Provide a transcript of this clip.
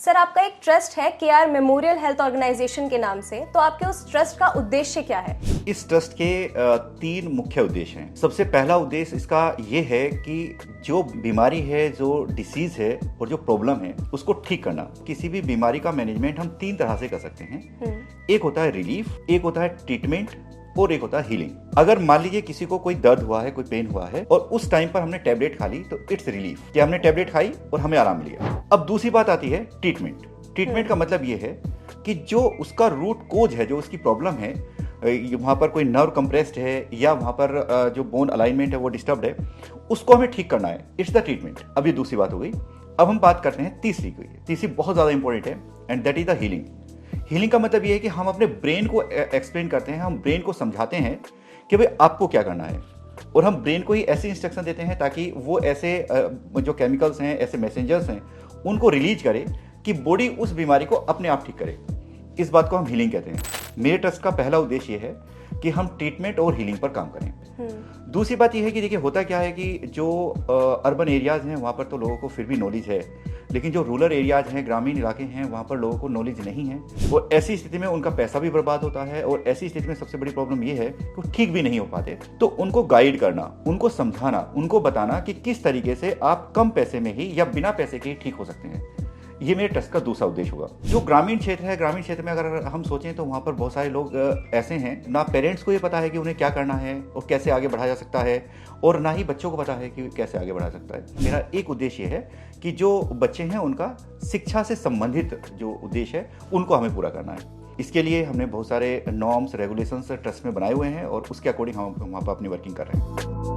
Sir, आपका एक trust है केआर मेमोरियल हेल्थ ऑर्गेनाइजेशन के नाम से, तो आपके उस ट्रस्ट का उद्देश्य क्या है? इस ट्रस्ट के 3 मुख्य उद्देश्य हैं। सबसे पहला उद्देश्य इसका ये है कि जो बीमारी है, जो डिसीज है और जो प्रॉब्लम है उसको ठीक करना। किसी भी बीमारी का मैनेजमेंट हम 3 तरह से कर सकते हैं। एक होता है रिलीफ, एक होता है ट्रीटमेंट और एक होता है हीलिंग। अगर मान लीजिए किसी को कोई दर्द हुआ है, कोई पेन हुआ है और उस टाइम पर हमने टेबलेट खा ली तो इट्स रिलीफ, कि हमने टेबलेट खाई और हमें आराम मिल गया। अब दूसरी बात आती है ट्रीटमेंट। ट्रीटमेंट का मतलब ये है कि जो उसका रूट कोज है, जो उसकी प्रॉब्लम है, वहाँ पर कोई नर्व कंप्रेस्ड है या वहाँ पर जो बोन अलाइनमेंट है वो डिस्टर्ब्ड है, उसको हमें ठीक करना है। It's the treatment. अब ये दूसरी बात हो गई। अब हम बात करते हैं तीसरी की। तीसरी बहुत ज़्यादा इंपॉर्टेंट है and that is the healing. Healing का मतलब ये है कि हम अपने ब्रेन को एक्सप्लेन करते हैं, हम ब्रेन को समझाते हैं कि भाई आपको क्या करना है, और हम ब्रेन को ही ऐसी इंस्ट्रक्शन देते हैं ताकि वो ऐसे जो केमिकल्स हैं, ऐसे मैसेंजर्स हैं, उनको रिलीज करे कि बॉडी उस बीमारी को अपने आप ठीक करे। इस बात को हम हीलिंग कहते हैं। मेरे ट्रस्ट का पहला उद्देश्य ये है कि हम ट्रीटमेंट और हीलिंग पर काम करें। दूसरी बात यह है कि देखिए होता क्या है कि जो अर्बन एरियाज हैं वहाँ पर तो लोगों को फिर भी नॉलेज है, लेकिन जो रूरल एरियाज हैं, ग्रामीण इलाके हैं, वहाँ पर लोगों को नॉलेज नहीं है और ऐसी स्थिति में उनका पैसा भी बर्बाद होता है और ऐसी स्थिति में सबसे बड़ी प्रॉब्लम ये है कि वो ठीक भी नहीं हो पाते। तो उनको गाइड करना, उनको समझाना, उनको बताना कि किस तरीके से आप कम पैसे में ही या बिना पैसे के ही ठीक हो सकते हैं, ये मेरे ट्रस्ट का दूसरा उद्देश्य होगा। जो ग्रामीण क्षेत्र है, ग्रामीण क्षेत्र में अगर हम सोचें तो वहाँ पर बहुत सारे लोग ऐसे हैं, ना पेरेंट्स को ये पता है कि उन्हें क्या करना है और कैसे आगे बढ़ाया जा सकता है, और ना ही बच्चों को पता है कि कैसे आगे बढ़ा सकता है। मेरा एक उद्देश्य है कि जो बच्चे हैं उनका शिक्षा से संबंधित जो उद्देश्य है उनको हमें पूरा करना है। इसके लिए हमने बहुत सारे नॉर्म्स, रेगुलेशंस ट्रस्ट में बनाए हुए हैं और उसके अकॉर्डिंग हम वहाँ पर अपनी वर्किंग कर रहे हैं।